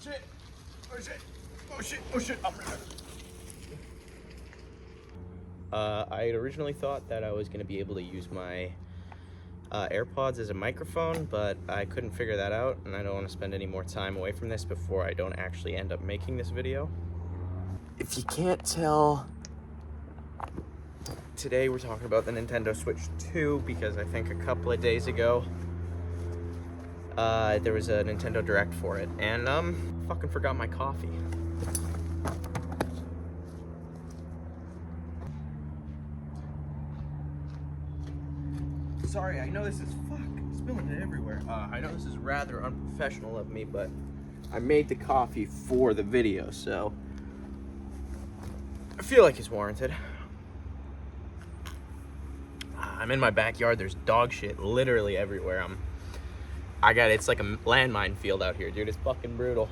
shit. Oh shit. Oh shit. Oh shit. I had originally thought that I was going to be able to use my AirPods as a microphone, but I couldn't figure that out, and I don't want to spend any more time away from this before I don't actually end up making this video. If you can't tell, today we're talking about the Nintendo Switch 2 because I think a couple of days ago there was a Nintendo Direct for it, and fucking forgot my coffee. Sorry, I know this is spilling it everywhere. I know this is rather unprofessional of me, but I made the coffee for the video, so I feel like it's warranted. I'm in my backyard. There's dog shit literally everywhere. It's like a landmine field out here, dude. It's fucking brutal.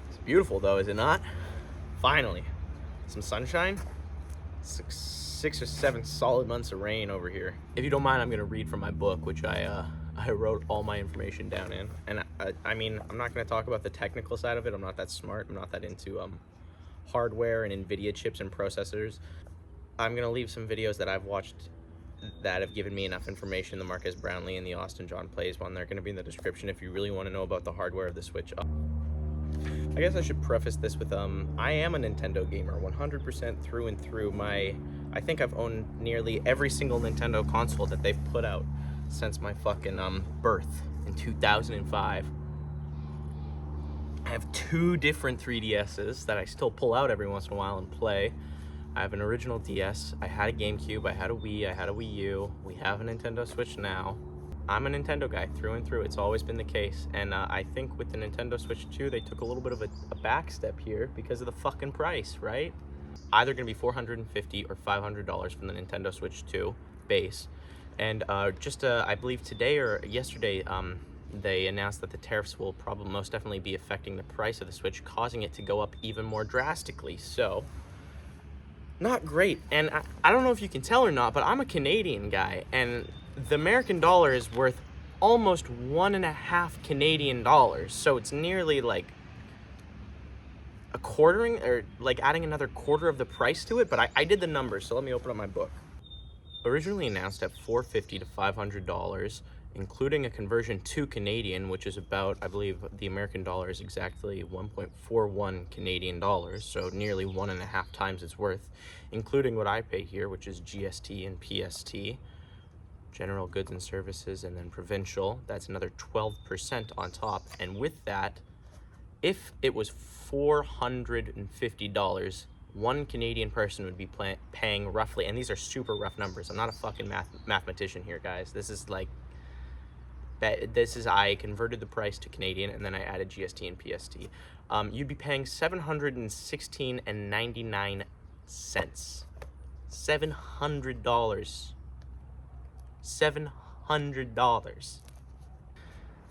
It's beautiful though, is it not? Finally, some sunshine. Six or seven solid months of rain over here. If you don't mind, I'm gonna read from my book, which I wrote all my information down in. And I mean, I'm not gonna talk about the technical side of it. I'm not that smart. I'm not that into hardware and NVIDIA chips and processors. I'm gonna leave some videos that I've watched that have given me enough information. The Marques Brownlee and the Austin John Plays one, they're gonna be in the description if you really want to know about the hardware of the Switch. I guess I should preface this with I am a Nintendo gamer 100% through and through. I think I've owned nearly every single Nintendo console that they've put out since my fucking birth in 2005. I have 2 different 3DSs that I still pull out every once in a while and play. I have an original DS, I had a GameCube, I had a Wii, I had a Wii U, we have a Nintendo Switch now. I'm a Nintendo guy through and through. It's always been the case. And I think with the Nintendo Switch 2, they took a little bit of a back step here because of the fucking price, right? Either gonna be $450 or $500 from the Nintendo Switch 2 base. And I believe today or yesterday, they announced that the tariffs will probably most definitely be affecting the price of the Switch, causing it to go up even more drastically. So, not great. And I don't know if you can tell or not, but I'm a Canadian guy, and the American dollar is worth almost 1.5 Canadian dollars. So it's nearly like a quartering, or like adding another quarter of the price to it. But I did the numbers, so let me open up my book. Originally announced at $450 to $500, including a conversion to Canadian, which is about, I believe the American dollar is exactly 1.41 Canadian dollars, so nearly 1.5 times its worth, including what I pay here, which is GST and PST, general goods and services, and then provincial. That's another 12% on top. And with that, if it was $450, one Canadian person would be paying roughly, and these are super rough numbers. I'm not a fucking mathematician here, guys. This is I converted the price to Canadian and then I added GST and PST. You'd be paying $716.99. $700. $700.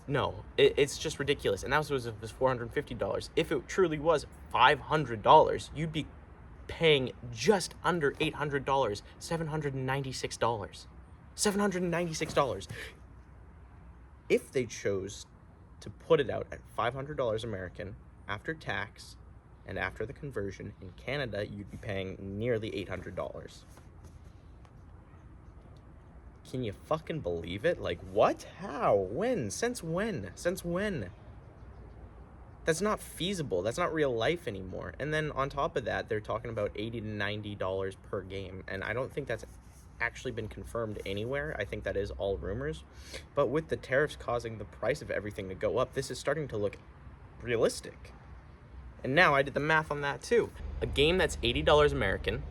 No, it's just ridiculous. And that was $450. If it truly was $500, you'd be paying just under $800. $796. $796. If they chose to put it out at $500 American after tax and after the conversion, in Canada, you'd be paying nearly $800. Can you fucking believe it? Like, what? How? When? Since when? Since when? That's not feasible. That's not real life anymore. And then on top of that, they're talking about $80 to $90 per game. And I don't think that's actually been confirmed anywhere. I think that is all rumors. But with the tariffs causing the price of everything to go up, this is starting to look realistic. And now I did the math on that too. A game that's $80 American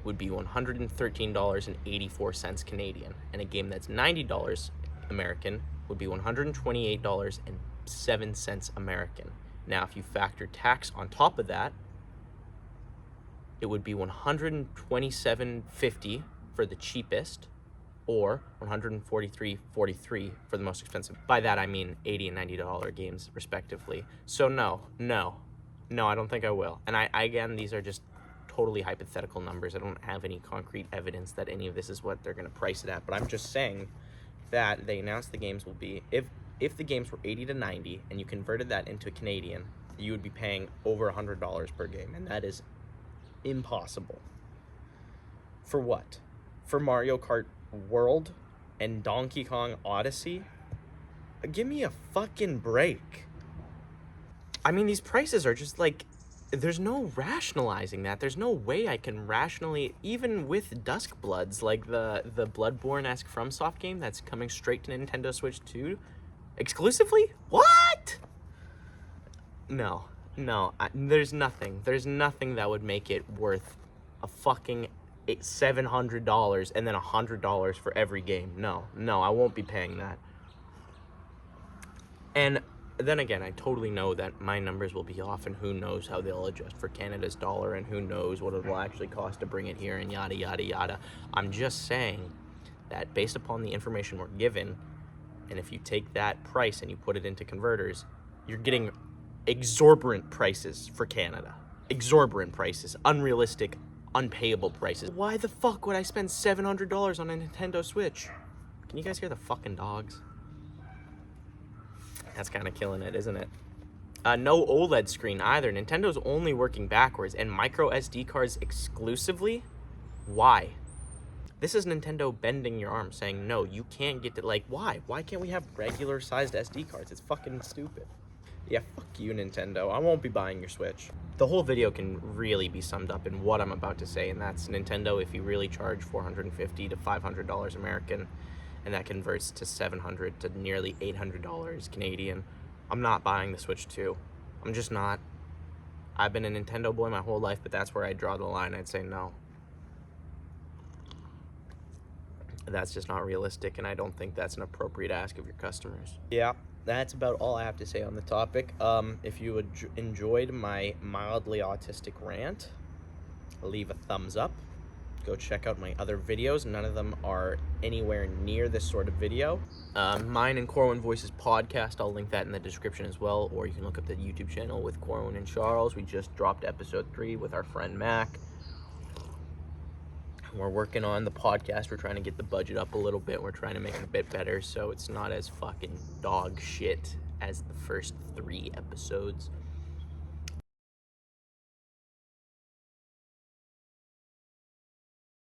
would be $113.84 Canadian, and a game that's $90 American would be $128.07 American. Now, if you factor tax on top of that, it would be $127.50 for the cheapest, or $143.43 for the most expensive. By that I mean $80 and $90 games respectively. So no, I don't think I will. And again, these are just totally hypothetical numbers. I don't have any concrete evidence that any of this is what they're going to price it at, but I'm just saying that they announced the games will be, if if the games were 80 to 90 and you converted that into Canadian, you would be paying over $100 per game, and that is impossible. For what? For Mario Kart World and Donkey Kong Odyssey? Give me a fucking break. I mean, these prices are just like, there's no rationalizing that. There's no way I can rationally, even with Duskbloods, like the Bloodborne-esque FromSoft game that's coming straight to Nintendo Switch 2 exclusively? What? No, there's nothing that would make it worth a fucking $700 and then $100 for every game. No, I won't be paying that. And then again, I totally know that my numbers will be off, and who knows how they'll adjust for Canada's dollar, and who knows what it will actually cost to bring it here, and yada, yada, yada. I'm just saying that based upon the information we're given, and if you take that price and you put it into converters, you're getting exorbitant prices for Canada. Exorbitant prices. Unrealistic, unpayable prices. Why the fuck would I spend $700 on a Nintendo Switch? Can you guys hear the fucking dogs? That's kind of killing it, isn't it? No OLED screen either. Nintendo's only working backwards, and micro SD cards exclusively? Why? This is Nintendo bending your arm, saying, no, you can't get it. Like, why? Why can't we have regular sized SD cards? It's fucking stupid. Yeah, fuck you, Nintendo. I won't be buying your Switch. The whole video can really be summed up in what I'm about to say, and that's Nintendo, if you really charge $450 to $500 American, and that converts to $700 to nearly $800 Canadian, I'm not buying the Switch 2. I'm just not. I've been a Nintendo boy my whole life, but that's where I draw the line. I'd say no. That's just not realistic, and I don't think that's an appropriate ask of your customers. Yeah, that's about all I have to say on the topic. If you enjoyed my mildly autistic rant, leave a thumbs up. Go check out my other videos. None of them are anywhere near this sort of video. Mine and Corwin Voices podcast, I'll link that in the description as well, or you can look up the YouTube channel with Corwin and Charles. We just dropped episode 3 with our friend Mac. We're working on the podcast. We're trying to get the budget up a little bit. We're trying to make it a bit better so it's not as fucking dog shit as the first 3 episodes.